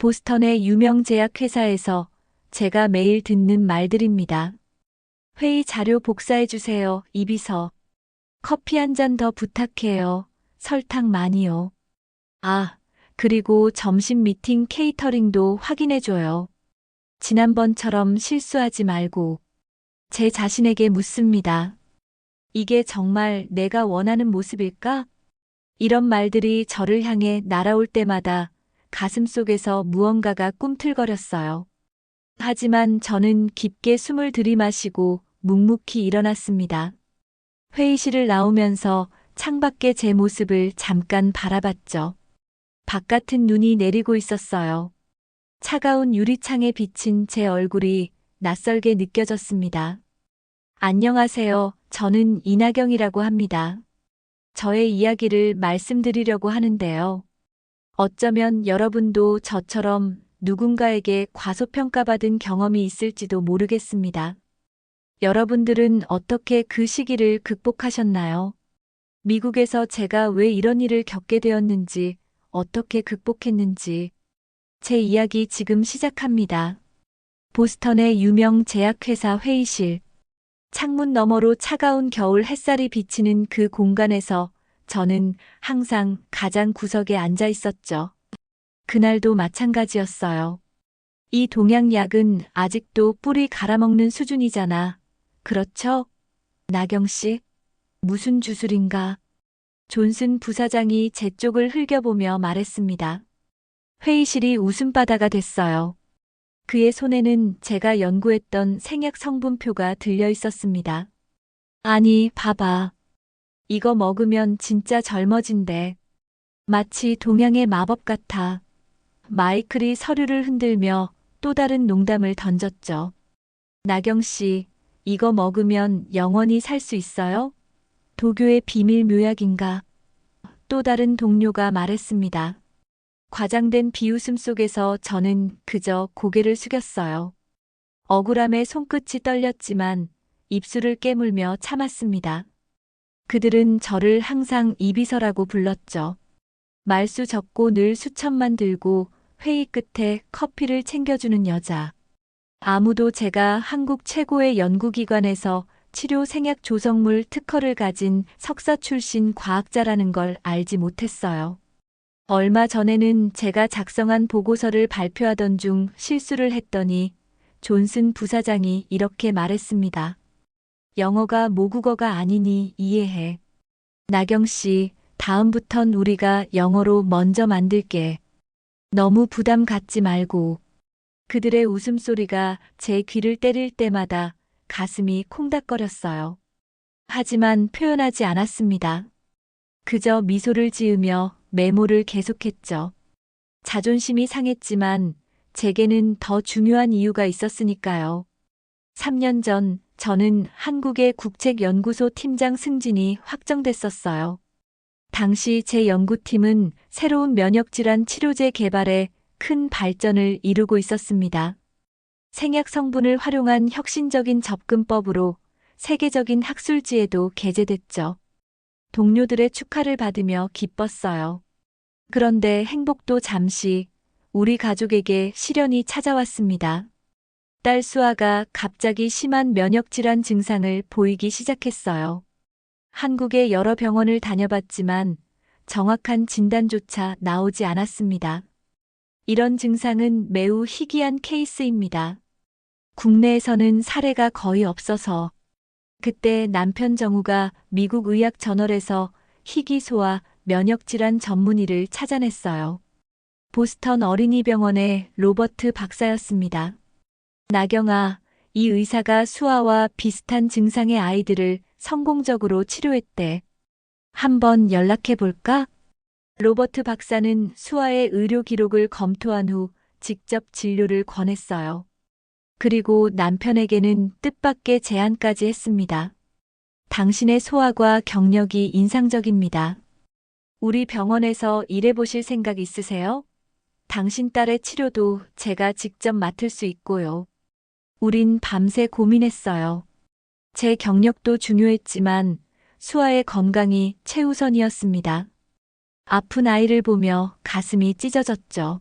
보스턴의 유명 제약회사에서 제가 매일 듣는 말들입니다. 회의 자료 복사해주세요. 이비서. 커피 한 잔 더 부탁해요. 설탕 많이요. 아, 그리고 점심 미팅 케이터링도 확인해줘요. 지난번처럼 실수하지 말고. 제 자신에게 묻습니다. 이게 정말 내가 원하는 모습일까? 이런 말들이 저를 향해 날아올 때마다 가슴속에서 무언가가 꿈틀거렸어요. 하지만 저는 깊게 숨을 들이마시고 묵묵히 일어났습니다. 회의실을 나오면서 창밖의 제 모습을 잠깐 바라봤죠. 바깥은 눈이 내리고 있었어요. 차가운 유리창에 비친 제 얼굴이 낯설게 느껴졌습니다. 안녕하세요. 저는 이나경이라고 합니다. 저의 이야기를 말씀드리려고 하는데요. 어쩌면 여러분도 저처럼 누군가에게 과소평가받은 경험이 있을지도 모르겠습니다. 여러분들은 어떻게 그 시기를 극복하셨나요? 미국에서 제가 왜 이런 일을 겪게 되었는지, 어떻게 극복했는지, 제 이야기 지금 시작합니다. 보스턴의 유명 제약회사 회의실. 창문 너머로 차가운 겨울 햇살이 비치는 그 공간에서 저는 항상 가장 구석에 앉아 있었죠. 그날도 마찬가지였어요. 이 동양약은 아직도 뿌리 갈아먹는 수준이잖아. 그렇죠? 나경 씨? 무슨 주술인가? 존슨 부사장이 제 쪽을 흘겨보며 말했습니다. 회의실이 웃음바다가 됐어요. 그의 손에는 제가 연구했던 생약 성분표가 들려 있었습니다. 아니, 봐봐. 이거 먹으면 진짜 젊어진대. 마치 동양의 마법 같아. 마이클이 서류를 흔들며 또 다른 농담을 던졌죠. 나경 씨, 이거 먹으면 영원히 살 수 있어요? 도교의 비밀 묘약인가? 또 다른 동료가 말했습니다. 과장된 비웃음 속에서 저는 그저 고개를 숙였어요. 억울함에 손끝이 떨렸지만 입술을 깨물며 참았습니다. 그들은 저를 항상 이비서라고 불렀죠. 말수 적고 늘 수첩만 들고 회의 끝에 커피를 챙겨주는 여자. 아무도 제가 한국 최고의 연구기관에서 치료 생약 조성물 특허를 가진 석사 출신 과학자라는 걸 알지 못했어요. 얼마 전에는 제가 작성한 보고서를 발표하던 중 실수를 했더니 존슨 부사장이 이렇게 말했습니다. 영어가 모국어가 아니니 이해해. 나경 씨, 다음부턴 우리가 영어로 먼저 만들게. 너무 부담 갖지 말고. 그들의 웃음소리가 제 귀를 때릴 때마다 가슴이 콩닥거렸어요. 하지만 표현하지 않았습니다. 그저 미소를 지으며 메모를 계속했죠. 자존심이 상했지만 제게는 더 중요한 이유가 있었으니까요. 3년 전 저는 한국의 국책연구소 팀장 승진이 확정됐었어요. 당시 제 연구팀은 새로운 면역질환 치료제 개발에 큰 발전을 이루고 있었습니다. 생약 성분을 활용한 혁신적인 접근법으로 세계적인 학술지에도 게재됐죠. 동료들의 축하를 받으며 기뻤어요. 그런데 행복도 잠시 우리 가족에게 시련이 찾아왔습니다. 딸 수아가 갑자기 심한 면역질환 증상을 보이기 시작했어요. 한국의 여러 병원을 다녀봤지만 정확한 진단조차 나오지 않았습니다. 이런 증상은 매우 희귀한 케이스입니다. 국내에서는 사례가 거의 없어서 그때 남편 정우가 미국 의학 저널에서 희귀소아 면역질환 전문의를 찾아냈어요. 보스턴 어린이병원의 로버트 박사였습니다. 나경아, 이 의사가 수아와 비슷한 증상의 아이들을 성공적으로 치료했대. 한번 연락해 볼까? 로버트 박사는 수아의 의료 기록을 검토한 후 직접 진료를 권했어요. 그리고 남편에게는 뜻밖의 제안까지 했습니다. 당신의 소화과 경력이 인상적입니다. 우리 병원에서 일해보실 생각 있으세요? 당신 딸의 치료도 제가 직접 맡을 수 있고요. 우린 밤새 고민했어요. 제 경력도 중요했지만 수아의 건강이 최우선이었습니다. 아픈 아이를 보며 가슴이 찢어졌죠.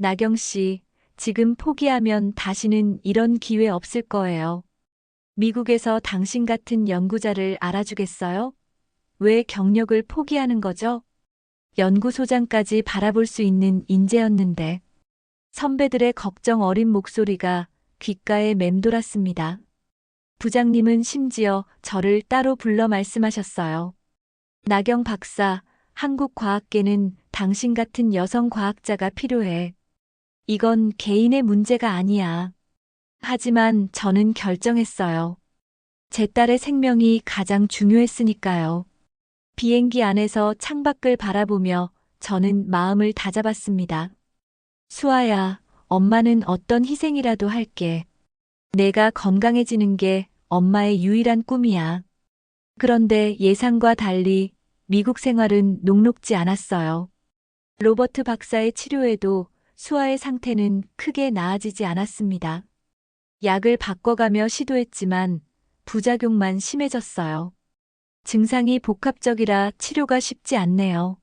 나경 씨, 지금 포기하면 다시는 이런 기회 없을 거예요. 미국에서 당신 같은 연구자를 알아주겠어요? 왜 경력을 포기하는 거죠? 연구소장까지 바라볼 수 있는 인재였는데. 선배들의 걱정 어린 목소리가 귓가에 맴돌았습니다. 부장님은 심지어 저를 따로 불러 말씀하셨어요. 나경 박사, 한국 과학계는 당신 같은 여성 과학자가 필요해. 이건 개인의 문제가 아니야. 하지만 저는 결정했어요. 제 딸의 생명이 가장 중요했으니까요. 비행기 안에서 창밖을 바라보며 저는 마음을 다잡았습니다. 수아야, 엄마는 어떤 희생이라도 할게. 내가 건강해지는 게 엄마의 유일한 꿈이야. 그런데 예상과 달리 미국 생활은 녹록지 않았어요. 로버트 박사의 치료에도 수아의 상태는 크게 나아지지 않았습니다. 약을 바꿔가며 시도했지만 부작용만 심해졌어요. 증상이 복합적이라 치료가 쉽지 않네요.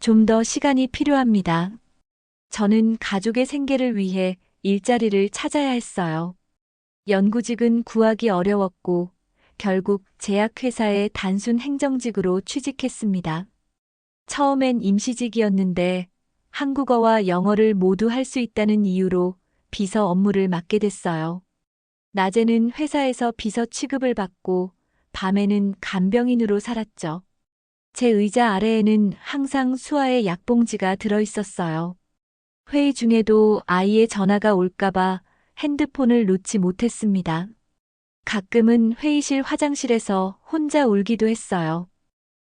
좀 더 시간이 필요합니다. 저는 가족의 생계를 위해 일자리를 찾아야 했어요. 연구직은 구하기 어려웠고 결국 제약회사의 단순 행정직으로 취직했습니다. 처음엔 임시직이었는데 한국어와 영어를 모두 할 수 있다는 이유로 비서 업무를 맡게 됐어요. 낮에는 회사에서 비서 취급을 받고 밤에는 간병인으로 살았죠. 제 의자 아래에는 항상 수아의 약봉지가 들어 있었어요. 회의 중에도 아이의 전화가 올까봐 핸드폰을 놓지 못했습니다. 가끔은 회의실 화장실에서 혼자 울기도 했어요.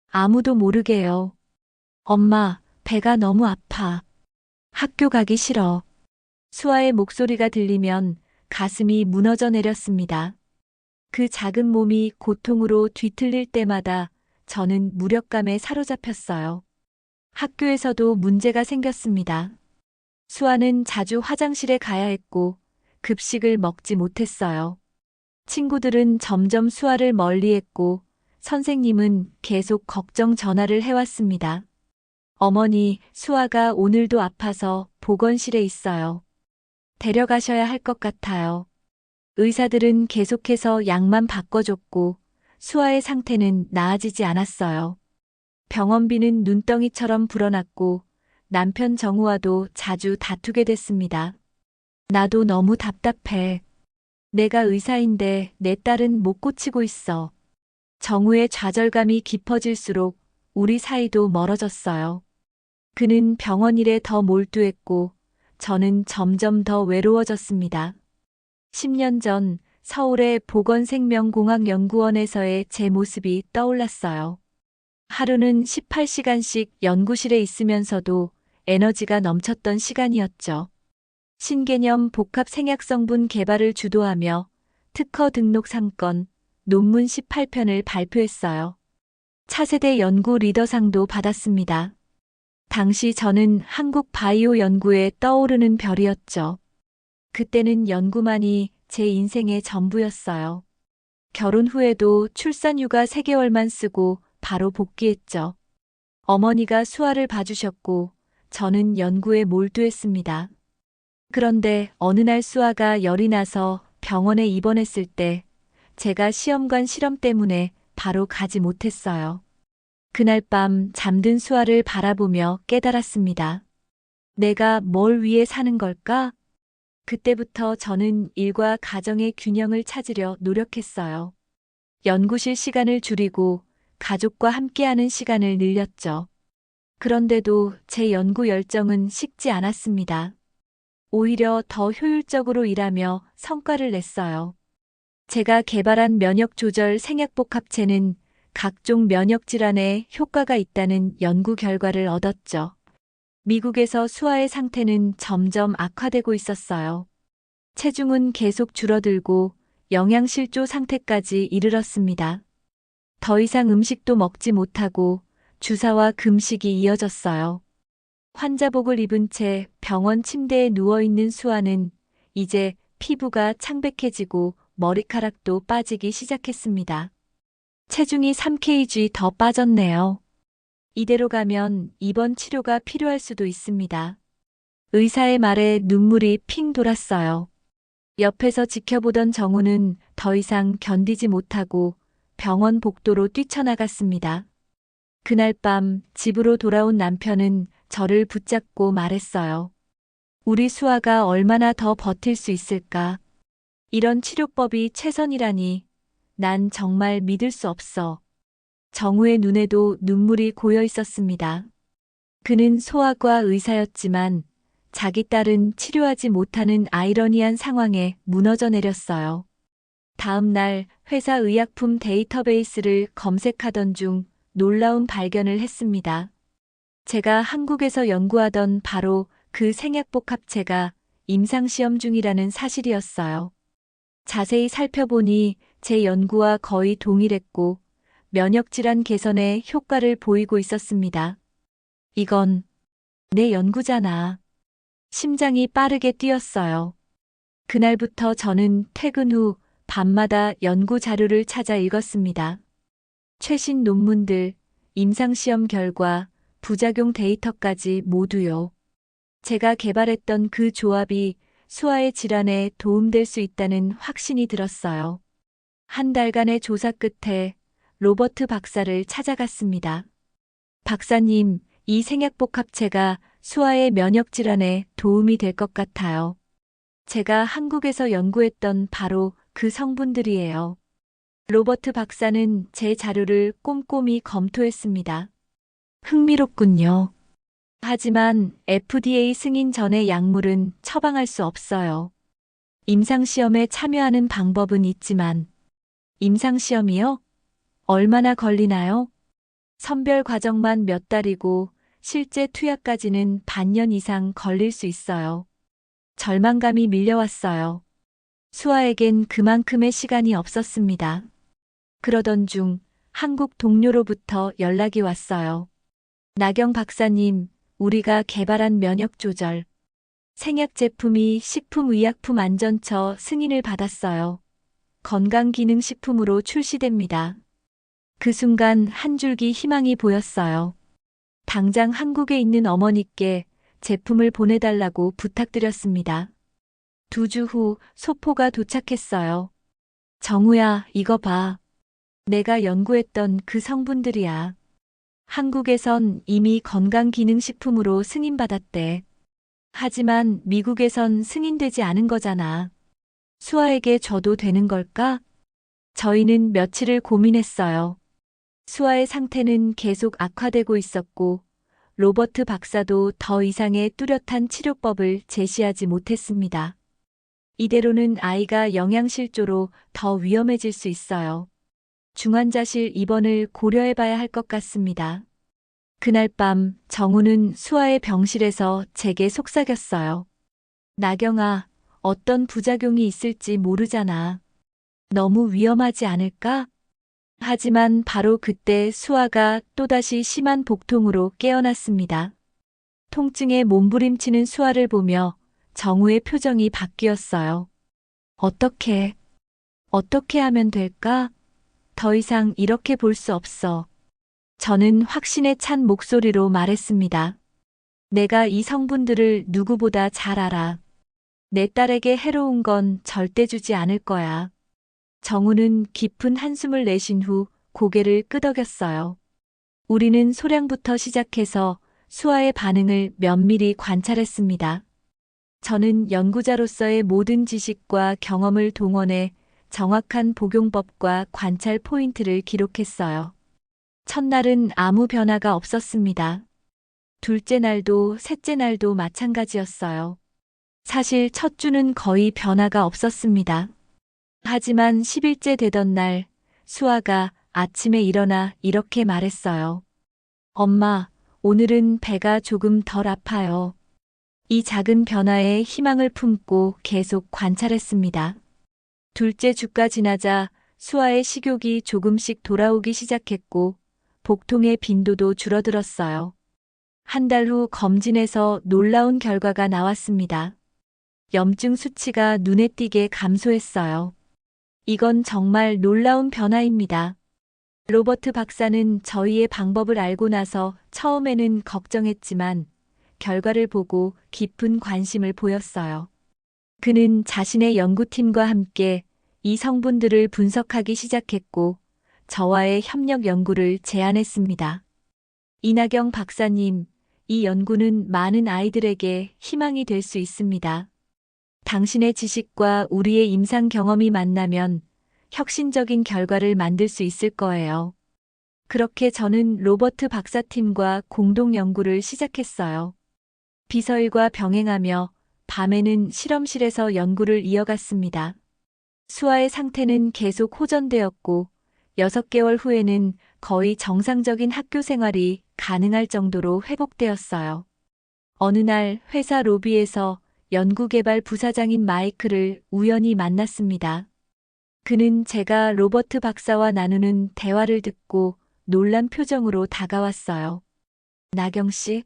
아무도 모르게요. 엄마, 배가 너무 아파. 학교 가기 싫어. 수아의 목소리가 들리면 가슴이 무너져 내렸습니다. 그 작은 몸이 고통으로 뒤틀릴 때마다 저는 무력감에 사로잡혔어요. 학교에서도 문제가 생겼습니다. 수아는 자주 화장실에 가야 했고 급식을 먹지 못했어요. 친구들은 점점 수아를 멀리했고 선생님은 계속 걱정 전화를 해왔습니다. 어머니, 수아가 오늘도 아파서 보건실에 있어요. 데려가셔야 할 것 같아요. 의사들은 계속해서 약만 바꿔줬고 수아의 상태는 나아지지 않았어요. 병원비는 눈덩이처럼 불어났고 남편 정우와도 자주 다투게 됐습니다. 나도 너무 답답해. 내가 의사인데 내 딸은 못 고치고 있어. 정우의 좌절감이 깊어질수록 우리 사이도 멀어졌어요. 그는 병원 일에 더 몰두했고 저는 점점 더 외로워졌습니다. 10년 전 서울의 보건생명공학연구원에서의 제 모습이 떠올랐어요. 하루는 18시간씩 연구실에 있으면서도 에너지가 넘쳤던 시간이었죠. 신개념 복합 생약성분 개발을 주도하며 특허 등록 3건, 논문 18편을 발표했어요. 차세대 연구 리더상도 받았습니다. 당시 저는 한국 바이오 연구에 떠오르는 별이었죠. 그때는 연구만이 제 인생의 전부였어요. 결혼 후에도 출산휴가 3개월만 쓰고 바로 복귀했죠. 어머니가 수아를 봐주셨고 저는 연구에 몰두했습니다. 그런데 어느 날 수아가 열이 나서 병원에 입원했을 때 제가 시험관 실험 때문에 바로 가지 못했어요. 그날 밤 잠든 수아를 바라보며 깨달았습니다. 내가 뭘 위해 사는 걸까? 그때부터 저는 일과 가정의 균형을 찾으려 노력했어요. 연구실 시간을 줄이고 가족과 함께하는 시간을 늘렸죠. 그런데도 제 연구 열정은 식지 않았습니다. 오히려 더 효율적으로 일하며 성과를 냈어요. 제가 개발한 면역 조절 생약복합체는 각종 면역 질환에 효과가 있다는 연구 결과를 얻었죠. 미국에서 수아의 상태는 점점 악화되고 있었어요. 체중은 계속 줄어들고 영양실조 상태까지 이르렀습니다. 더 이상 음식도 먹지 못하고 주사와 금식이 이어졌어요. 환자복을 입은 채 병원 침대에 누워있는 수아는 이제 피부가 창백해지고 머리카락도 빠지기 시작했습니다. 체중이 3kg 더 빠졌네요. 이대로 가면 입원 치료가 필요할 수도 있습니다. 의사의 말에 눈물이 핑 돌았어요. 옆에서 지켜보던 정우는 더 이상 견디지 못하고 병원 복도로 뛰쳐나갔습니다. 그날 밤 집으로 돌아온 남편은 저를 붙잡고 말했어요. 우리 수아가 얼마나 더 버틸 수 있을까? 이런 치료법이 최선이라니. 난 정말 믿을 수 없어. 정우의 눈에도 눈물이 고여 있었습니다. 그는 소아과 의사였지만 자기 딸은 치료하지 못하는 아이러니한 상황에 무너져 내렸어요. 다음 날 회사 의약품 데이터베이스를 검색하던 중 놀라운 발견을 했습니다. 제가 한국에서 연구하던 바로 그 생약복 합체가 임상시험 중이라는 사실이었어요. 자세히 살펴보니 제 연구와 거의 동일했고 면역질환 개선에 효과를 보이고 있었습니다. 이건 내 연구잖아. 심장이 빠르게 뛰었어요. 그날부터 저는 퇴근 후 밤마다 연구 자료를 찾아 읽었습니다. 최신 논문들, 임상시험 결과, 부작용 데이터까지 모두요. 제가 개발했던 그 조합이 수아의 질환에 도움될 수 있다는 확신이 들었어요. 한 달간의 조사 끝에 로버트 박사를 찾아갔습니다. 박사님, 이 생약복 합체가 수아의 면역 질환에 도움이 될 것 같아요. 제가 한국에서 연구했던 바로 그 성분들이에요. 로버트 박사는 제 자료를 꼼꼼히 검토했습니다. 흥미롭군요. 하지만 FDA 승인 전의 약물은 처방할 수 없어요. 임상시험에 참여하는 방법은 있지만, 임상시험이요? 얼마나 걸리나요? 선별 과정만 몇 달이고, 실제 투약까지는 반년 이상 걸릴 수 있어요. 절망감이 밀려왔어요. 수아에겐 그만큼의 시간이 없었습니다. 그러던 중 한국 동료로부터 연락이 왔어요. 나경 박사님, 우리가 개발한 면역 조절 생약 제품이 식품의약품안전처 승인을 받았어요. 건강기능식품으로 출시됩니다. 그 순간 한 줄기 희망이 보였어요. 당장 한국에 있는 어머니께 제품을 보내달라고 부탁드렸습니다. 2주 후 소포가 도착했어요. 정우야, 이거 봐. 내가 연구했던 그 성분들이야. 한국에선 이미 건강기능식품으로 승인받았대. 하지만 미국에선 승인되지 않은 거잖아. 수아에게 줘도 되는 걸까? 저희는 며칠을 고민했어요. 수아의 상태는 계속 악화되고 있었고, 로버트 박사도 더 이상의 뚜렷한 치료법을 제시하지 못했습니다. 이대로는 아이가 영양실조로 더 위험해질 수 있어요. 중환자실 입원을 고려해봐야 할 것 같습니다. 그날 밤 정우는 수아의 병실에서 제게 속삭였어요. 나경아, 어떤 부작용이 있을지 모르잖아. 너무 위험하지 않을까? 하지만 바로 그때 수아가 또다시 심한 복통으로 깨어났습니다. 통증에 몸부림치는 수아를 보며 정우의 표정이 바뀌었어요. 어떻게 하면 될까? 더 이상 이렇게 볼 수 없어. 저는 확신에 찬 목소리로 말했습니다. 내가 이 성분들을 누구보다 잘 알아. 내 딸에게 해로운 건 절대 주지 않을 거야. 정우는 깊은 한숨을 내쉰 후 고개를 끄덕였어요. 우리는 소량부터 시작해서 수아의 반응을 면밀히 관찰했습니다. 저는 연구자로서의 모든 지식과 경험을 동원해 정확한 복용법과 관찰 포인트를 기록했어요. 첫날은 아무 변화가 없었습니다. 둘째 날도 셋째 날도 마찬가지였어요. 사실 첫 주는 거의 변화가 없었습니다. 하지만 10일째 되던 날, 수아가 아침에 일어나 이렇게 말했어요. 엄마, 오늘은 배가 조금 덜 아파요. 이 작은 변화에 희망을 품고 계속 관찰했습니다. 둘째 주가 지나자 수아의 식욕이 조금씩 돌아오기 시작했고, 복통의 빈도도 줄어들었어요. 한 달 후 검진에서 놀라운 결과가 나왔습니다. 염증 수치가 눈에 띄게 감소했어요. 이건 정말 놀라운 변화입니다. 로버트 박사는 저희의 방법을 알고 나서 처음에는 걱정했지만 결과를 보고 깊은 관심을 보였어요. 그는 자신의 연구팀과 함께 이 성분들을 분석하기 시작했고, 저와의 협력 연구를 제안했습니다. 이나경 박사님, 이 연구는 많은 아이들에게 희망이 될 수 있습니다. 당신의 지식과 우리의 임상 경험이 만나면 혁신적인 결과를 만들 수 있을 거예요. 그렇게 저는 로버트 박사팀과 공동 연구를 시작했어요. 비서일과 병행하며 밤에는 실험실에서 연구를 이어갔습니다. 수아의 상태는 계속 호전되었고 6개월 후에는 거의 정상적인 학교 생활이 가능할 정도로 회복되었어요. 어느 날 회사 로비에서 연구개발 부사장인 마이클을 우연히 만났습니다. 그는 제가 로버트 박사와 나누는 대화를 듣고 놀란 표정으로 다가왔어요. 나경 씨,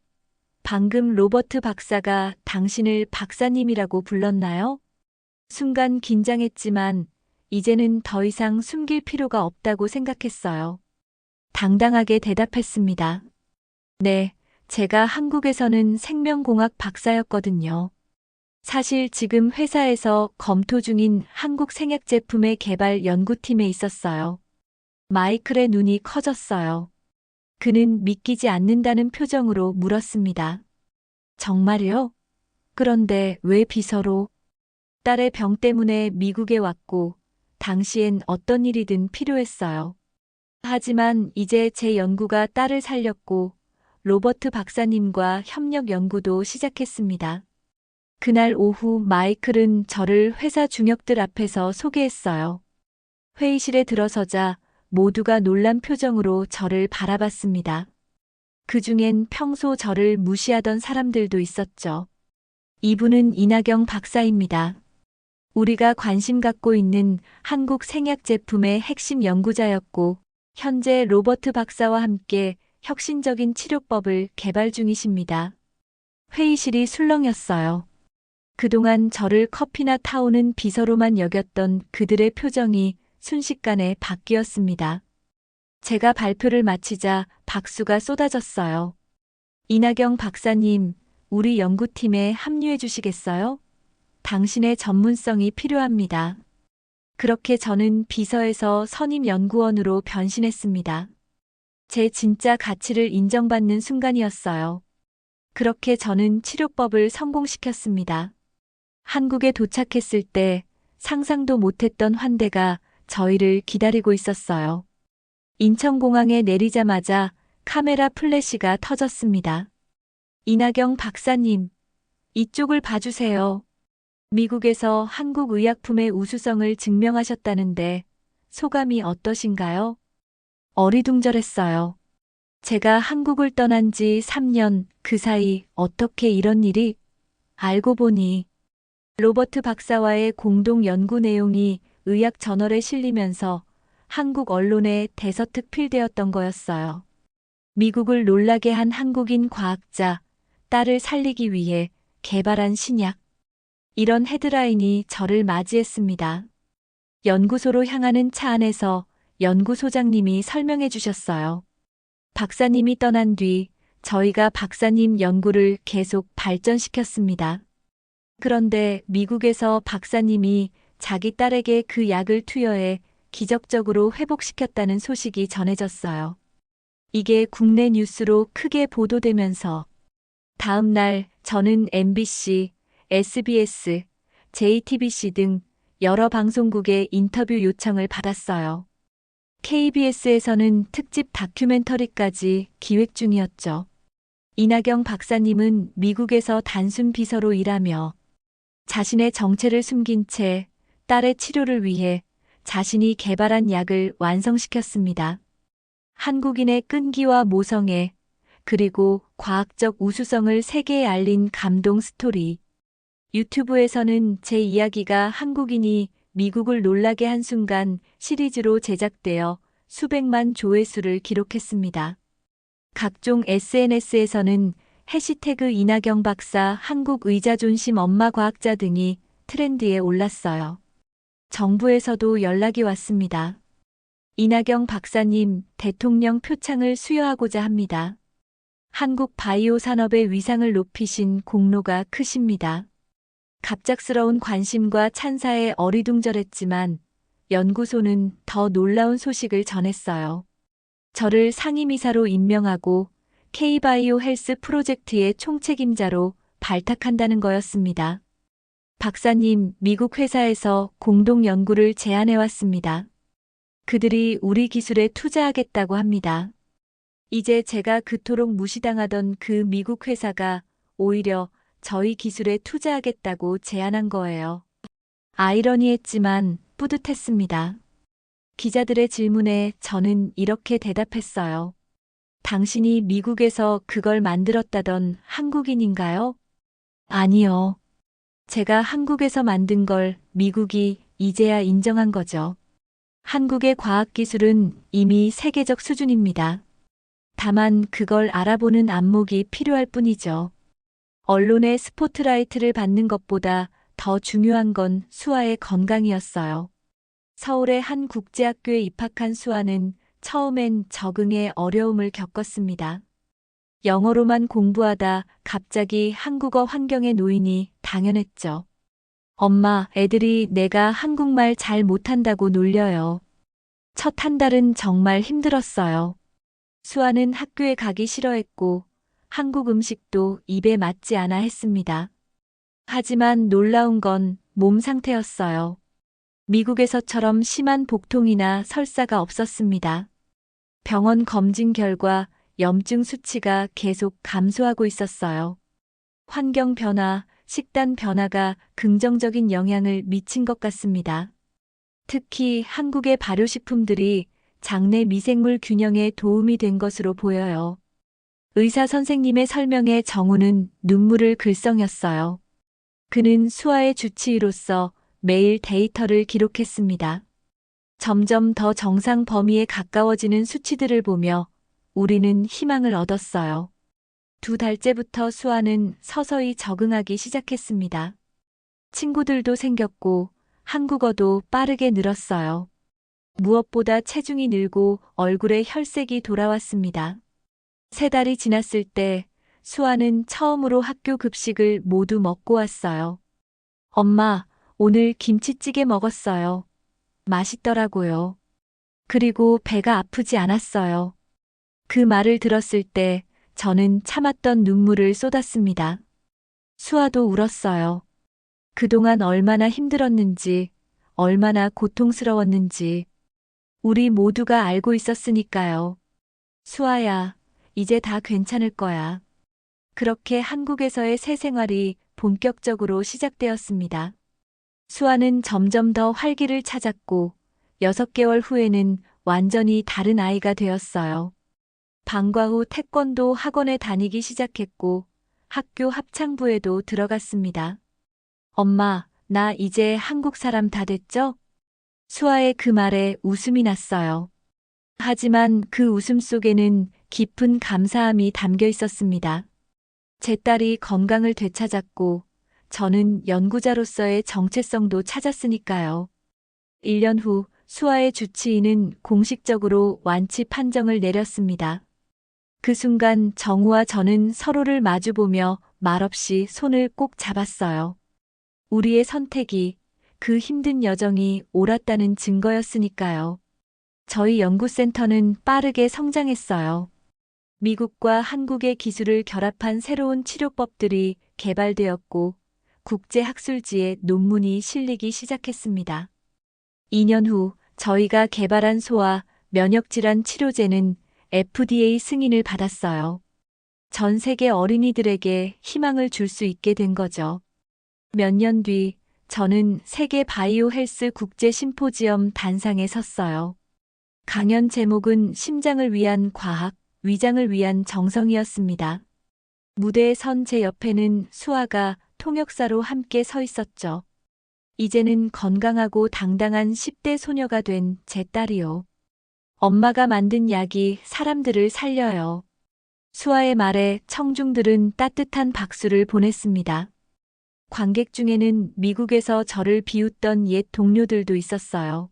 방금 로버트 박사가 당신을 박사님이라고 불렀나요? 순간 긴장했지만 이제는 더 이상 숨길 필요가 없다고 생각했어요. 당당하게 대답했습니다. 네, 제가 한국에서는 생명공학 박사였거든요. 사실 지금 회사에서 검토 중인 한국 생약 제품의 개발 연구팀에 있었어요. 마이클의 눈이 커졌어요. 그는 믿기지 않는다는 표정으로 물었습니다. 정말요? 그런데 왜 비서로? 딸의 병 때문에 미국에 왔고, 당시엔 어떤 일이든 필요했어요. 하지만 이제 제 연구가 딸을 살렸고, 로버트 박사님과 협력 연구도 시작했습니다. 그날 오후 마이클은 저를 회사 중역들 앞에서 소개했어요. 회의실에 들어서자 모두가 놀란 표정으로 저를 바라봤습니다. 그중엔 평소 저를 무시하던 사람들도 있었죠. 이분은 이나경 박사입니다. 우리가 관심 갖고 있는 한국 생약 제품의 핵심 연구자였고, 현재 로버트 박사와 함께 혁신적인 치료법을 개발 중이십니다. 회의실이 술렁였어요. 그동안 저를 커피나 타오는 비서로만 여겼던 그들의 표정이 순식간에 바뀌었습니다. 제가 발표를 마치자 박수가 쏟아졌어요. 이나경 박사님, 우리 연구팀에 합류해 주시겠어요? 당신의 전문성이 필요합니다. 그렇게 저는 비서에서 선임 연구원으로 변신했습니다. 제 진짜 가치를 인정받는 순간이었어요. 그렇게 저는 치료법을 성공시켰습니다. 한국에 도착했을 때 상상도 못했던 환대가 저희를 기다리고 있었어요. 인천공항에 내리자마자 카메라 플래시가 터졌습니다. 이나경 박사님, 이쪽을 봐주세요. 미국에서 한국 의약품의 우수성을 증명하셨다는데 소감이 어떠신가요? 어리둥절했어요. 제가 한국을 떠난 지 3년, 그 사이 어떻게 이런 일이? 알고 보니 로버트 박사와의 공동 연구 내용이 의학 저널에 실리면서 한국 언론에 대서특필되었던 거였어요. 미국을 놀라게 한 한국인 과학자, 딸을 살리기 위해 개발한 신약. 이런 헤드라인이 저를 맞이했습니다. 연구소로 향하는 차 안에서 연구소장님이 설명해 주셨어요. 박사님이 떠난 뒤 저희가 박사님 연구를 계속 발전시켰습니다. 그런데 미국에서 박사님이 자기 딸에게 그 약을 투여해 기적적으로 회복시켰다는 소식이 전해졌어요. 이게 국내 뉴스로 크게 보도되면서 다음 날 저는 MBC, SBS, JTBC 등 여러 방송국의 인터뷰 요청을 받았어요. KBS에서는 특집 다큐멘터리까지 기획 중이었죠. 이나경 박사님은 미국에서 단순 비서로 일하며 자신의 정체를 숨긴 채 딸의 치료를 위해 자신이 개발한 약을 완성시켰습니다. 한국인의 끈기와 모성애, 그리고 과학적 우수성을 세계에 알린 감동 스토리. 유튜브에서는 제 이야기가 한국인이 미국을 놀라게 한 순간 시리즈로 제작되어 수백만 조회수를 기록했습니다. 각종 SNS에서는 해시태그 이나경 박사 한국 의자 존심 엄마 과학자 등이 트렌드에 올랐어요. 정부에서도 연락이 왔습니다. 이나경 박사님, 대통령 표창을 수여하고자 합니다. 한국 바이오 산업의 위상을 높이신 공로가 크십니다. 갑작스러운 관심과 찬사에 어리둥절했지만 연구소는 더 놀라운 소식을 전했어요. 저를 상임이사로 임명하고 K바이오 헬스 프로젝트의 총책임자로 발탁한다는 거였습니다. 박사님, 미국 회사에서 공동 연구를 제안해왔습니다. 그들이 우리 기술에 투자하겠다고 합니다. 이제 제가 그토록 무시당하던 그 미국 회사가 오히려 저희 기술에 투자하겠다고 제안한 거예요. 아이러니했지만 뿌듯했습니다. 기자들의 질문에 저는 이렇게 대답했어요. 당신이 미국에서 그걸 만들었다던 한국인인가요? 아니요. 제가 한국에서 만든 걸 미국이 이제야 인정한 거죠. 한국의 과학기술은 이미 세계적 수준입니다. 다만 그걸 알아보는 안목이 필요할 뿐이죠. 언론의 스포트라이트를 받는 것보다 더 중요한 건 수아의 건강이었어요. 서울의 한 국제학교에 입학한 수아는 처음엔 적응에 어려움을 겪었습니다. 영어로만 공부하다 갑자기 한국어 환경에 놓이니 당연했죠. 엄마, 애들이 내가 한국말 잘 못한다고 놀려요. 첫 한 달은 정말 힘들었어요. 수아는 학교에 가기 싫어했고 한국 음식도 입에 맞지 않아 했습니다. 하지만 놀라운 건 몸 상태였어요. 미국에서처럼 심한 복통이나 설사가 없었습니다. 병원 검진 결과 염증 수치가 계속 감소하고 있었어요. 환경 변화, 식단 변화가 긍정적인 영향을 미친 것 같습니다. 특히 한국의 발효식품들이 장내 미생물 균형에 도움이 된 것으로 보여요. 의사 선생님의 설명에 정우는 눈물을 글썽였어요. 그는 수아의 주치의로서 매일 데이터를 기록했습니다. 점점 더 정상 범위에 가까워지는 수치들을 보며 우리는 희망을 얻었어요. 2달째부터 수아는 서서히 적응하기 시작했습니다. 친구들도 생겼고 한국어도 빠르게 늘었어요. 무엇보다 체중이 늘고 얼굴에 혈색이 돌아왔습니다. 3달이 지났을 때 수아는 처음으로 학교 급식을 모두 먹고 왔어요. 엄마, 오늘 김치찌개 먹었어요. 맛있더라고요. 그리고 배가 아프지 않았어요. 그 말을 들었을 때 저는 참았던 눈물을 쏟았습니다. 수아도 울었어요. 그동안 얼마나 힘들었는지, 얼마나 고통스러웠는지 우리 모두가 알고 있었으니까요. 수아야, 이제 다 괜찮을 거야. 그렇게 한국에서의 새 생활이 본격적으로 시작되었습니다. 수아는 점점 더 활기를 찾았고 6개월 후에는 완전히 다른 아이가 되었어요. 방과 후 태권도 학원에 다니기 시작했고 학교 합창부에도 들어갔습니다. 엄마, 나 이제 한국 사람 다 됐죠? 수아의 그 말에 웃음이 났어요. 하지만 그 웃음 속에는 깊은 감사함이 담겨 있었습니다. 제 딸이 건강을 되찾았고 저는 연구자로서의 정체성도 찾았으니까요. 1년 후 수아의 주치의는 공식적으로 완치 판정을 내렸습니다. 그 순간 정우와 저는 서로를 마주보며 말없이 손을 꼭 잡았어요. 우리의 선택이, 그 힘든 여정이 옳았다는 증거였으니까요. 저희 연구센터는 빠르게 성장했어요. 미국과 한국의 기술을 결합한 새로운 치료법들이 개발되었고 국제학술지에 논문이 실리기 시작했습니다. 2년 후 저희가 개발한 소아 면역질환 치료제는 FDA 승인을 받았어요. 전 세계 어린이들에게 희망을 줄 수 있게 된 거죠. 몇 년 뒤 저는 세계 바이오 헬스 국제 심포지엄 단상에 섰어요. 강연 제목은 심장을 위한 과학, 위장을 위한 정성이었습니다. 무대에 선 제 옆에는 수아가 통역사로 함께 서 있었죠. 이제는 건강하고 당당한 10대 소녀가 된 제 딸이요. 엄마가 만든 약이 사람들을 살려요. 수아의 말에 청중들은 따뜻한 박수를 보냈습니다. 관객 중에는 미국에서 저를 비웃던 옛 동료들도 있었어요.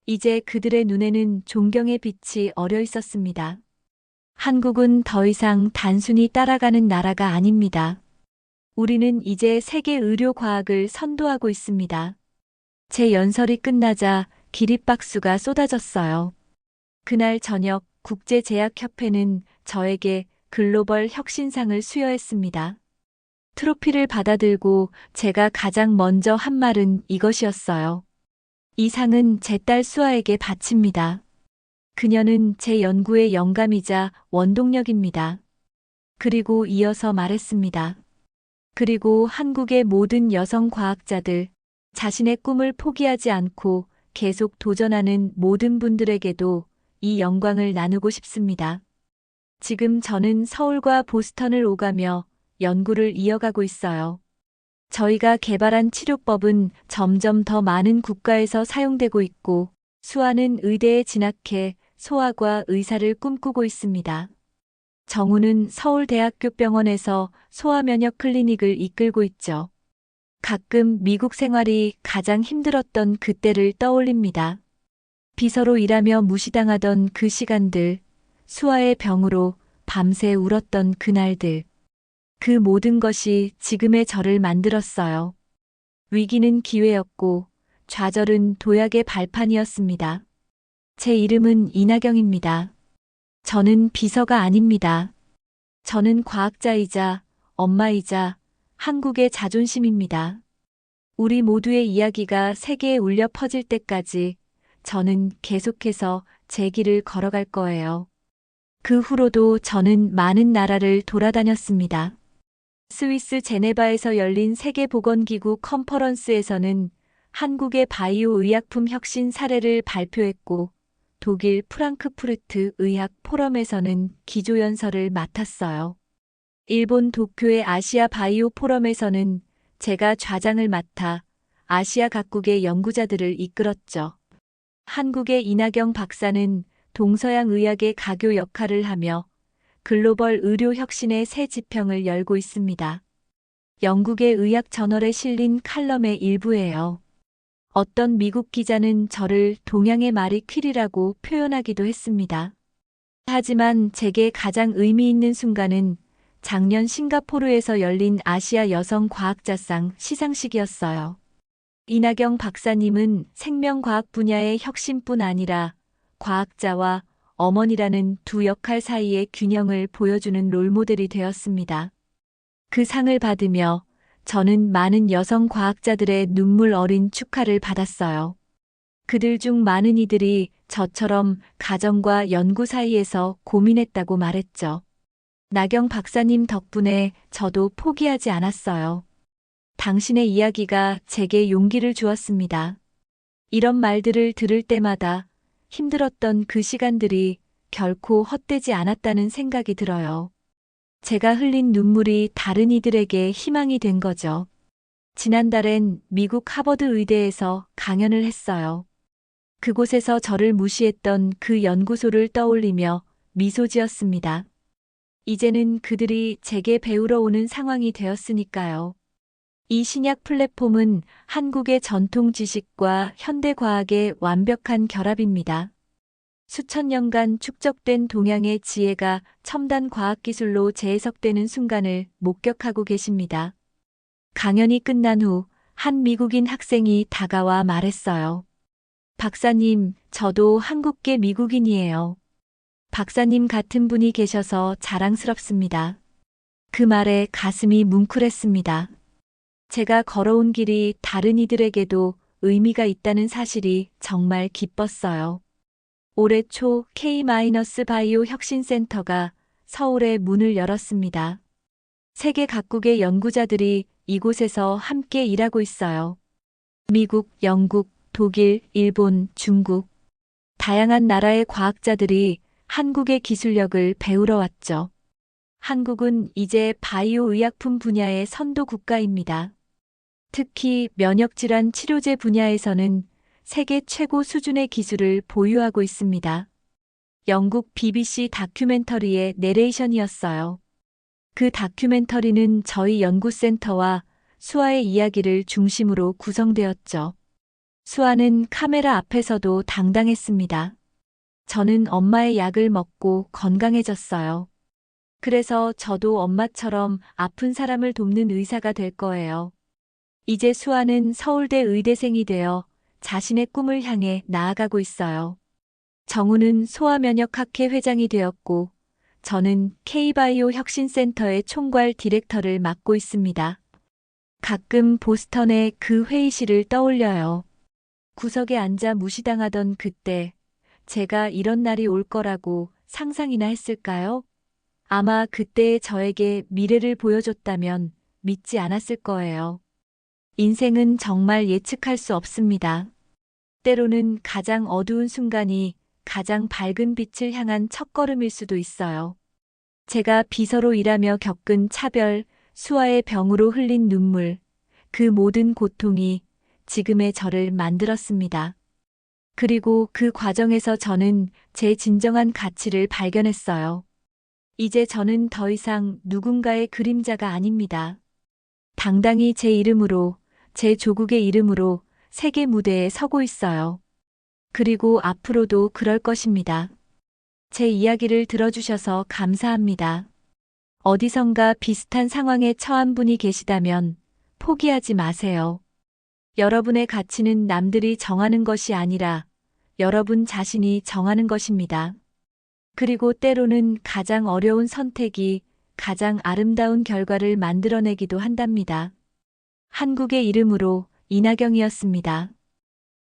이제 그들의 눈에는 존경의 빛이 어려 있었습니다. 한국은 더 이상 단순히 따라가는 나라가 아닙니다. 우리는 이제 세계 의료 과학을 선도하고 있습니다. 제 연설이 끝나자 기립박수가 쏟아졌어요. 그날 저녁 국제제약협회는 저에게 글로벌 혁신상을 수여했습니다. 트로피를 받아들고 제가 가장 먼저 한 말은 이것이었어요. 이 상은 제 딸 수아에게 바칩니다. 그녀는 제 연구의 영감이자 원동력입니다. 그리고 이어서 말했습니다. 그리고 한국의 모든 여성 과학자들, 자신의 꿈을 포기하지 않고 계속 도전하는 모든 분들에게도 이 영광을 나누고 싶습니다. 지금 저는 서울과 보스턴을 오가며 연구를 이어가고 있어요. 저희가 개발한 치료법은 점점 더 많은 국가에서 사용되고 있고, 수아는 의대에 진학해 소아과 의사를 꿈꾸고 있습니다. 정우는 서울대학교 병원에서 소아면역 클리닉을 이끌고 있죠. 가끔 미국 생활이 가장 힘들었던 그때를 떠올립니다. 비서로 일하며 무시당하던 그 시간들, 수아의 병으로 밤새 울었던 그날들. 그 모든 것이 지금의 저를 만들었어요. 위기는 기회였고, 좌절은 도약의 발판이었습니다. 제 이름은 이나경입니다. 저는 비서가 아닙니다. 저는 과학자이자 엄마이자 한국의 자존심입니다. 우리 모두의 이야기가 세계에 울려 퍼질 때까지 저는 계속해서 제 길을 걸어갈 거예요. 그 후로도 저는 많은 나라를 돌아다녔습니다. 스위스 제네바에서 열린 세계보건기구 컨퍼런스에서는 한국의 바이오 의약품 혁신 사례를 발표했고, 독일 프랑크푸르트 의학 포럼에서는 기조연설을 맡았어요. 일본 도쿄의 아시아 바이오 포럼에서는 제가 좌장을 맡아 아시아 각국의 연구자들을 이끌었죠. 한국의 이나경 박사는 동서양 의학의 가교 역할을 하며 글로벌 의료 혁신의 새 지평을 열고 있습니다. 영국의 의학 저널에 실린 칼럼의 일부예요. 어떤 미국 기자는 저를 동양의 마리 퀴리라고 표현하기도 했습니다. 하지만 제게 가장 의미 있는 순간은 작년 싱가포르에서 열린 아시아 여성 과학자상 시상식이었어요. 이나경 박사님은 생명과학 분야의 혁신뿐 아니라 과학자와 어머니라는 두 역할 사이의 균형을 보여주는 롤모델이 되었습니다. 그 상을 받으며 저는 많은 여성 과학자들의 눈물 어린 축하를 받았어요. 그들 중 많은 이들이 저처럼 가정과 연구 사이에서 고민했다고 말했죠. 나경 박사님 덕분에 저도 포기하지 않았어요. 당신의 이야기가 제게 용기를 주었습니다. 이런 말들을 들을 때마다 힘들었던 그 시간들이 결코 헛되지 않았다는 생각이 들어요. 제가 흘린 눈물이 다른 이들에게 희망이 된 거죠. 지난달엔 미국 하버드 의대에서 강연을 했어요. 그곳에서 저를 무시했던 그 연구소를 떠올리며 미소 지었습니다. 이제는 그들이 제게 배우러 오는 상황이 되었으니까요. 이 신약 플랫폼은 한국의 전통 지식과 현대 과학의 완벽한 결합입니다. 수천 년간 축적된 동양의 지혜가 첨단 과학기술로 재해석되는 순간을 목격하고 계십니다. 강연이 끝난 후 한 미국인 학생이 다가와 말했어요. 박사님, 저도 한국계 미국인이에요. 박사님 같은 분이 계셔서 자랑스럽습니다. 그 말에 가슴이 뭉클했습니다. 제가 걸어온 길이 다른 이들에게도 의미가 있다는 사실이 정말 기뻤어요. 올해 초 K-바이오 혁신센터가 서울에 문을 열었습니다. 세계 각국의 연구자들이 이곳에서 함께 일하고 있어요. 미국, 영국, 독일, 일본, 중국. 다양한 나라의 과학자들이 한국의 기술력을 배우러 왔죠. 한국은 이제 바이오 의약품 분야의 선도 국가입니다. 특히 면역질환 치료제 분야에서는 세계 최고 수준의 기술을 보유하고 있습니다. 영국 BBC 다큐멘터리의 내레이션이었어요. 그 다큐멘터리는 저희 연구센터와 수아의 이야기를 중심으로 구성되었죠. 수아는 카메라 앞에서도 당당했습니다. 저는 엄마의 약을 먹고 건강해졌어요. 그래서 저도 엄마처럼 아픈 사람을 돕는 의사가 될 거예요. 이제 수아는 서울대 의대생이 되어 자신의 꿈을 향해 나아가고 있어요. 정우는 소아면역학회 회장이 되었고, 저는 K바이오 혁신센터의 총괄 디렉터를 맡고 있습니다. 가끔 보스턴의 그 회의실을 떠올려요. 구석에 앉아 무시당하던 그때, 제가 이런 날이 올 거라고 상상이나 했을까요? 아마 그때의 저에게 미래를 보여줬다면 믿지 않았을 거예요. 인생은 정말 예측할 수 없습니다. 때로는 가장 어두운 순간이 가장 밝은 빛을 향한 첫걸음일 수도 있어요. 제가 비서로 일하며 겪은 차별, 수아의 병으로 흘린 눈물, 그 모든 고통이 지금의 저를 만들었습니다. 그리고 그 과정에서 저는 제 진정한 가치를 발견했어요. 이제 저는 더 이상 누군가의 그림자가 아닙니다. 당당히 제 이름으로, 제 조국의 이름으로 세계 무대에 서고 있어요. 그리고 앞으로도 그럴 것입니다. 제 이야기를 들어주셔서 감사합니다. 어디선가 비슷한 상황에 처한 분이 계시다면 포기하지 마세요. 여러분의 가치는 남들이 정하는 것이 아니라 여러분 자신이 정하는 것입니다. 그리고 때로는 가장 어려운 선택이 가장 아름다운 결과를 만들어내기도 한답니다. 한국의 이름으로 이나경이었습니다.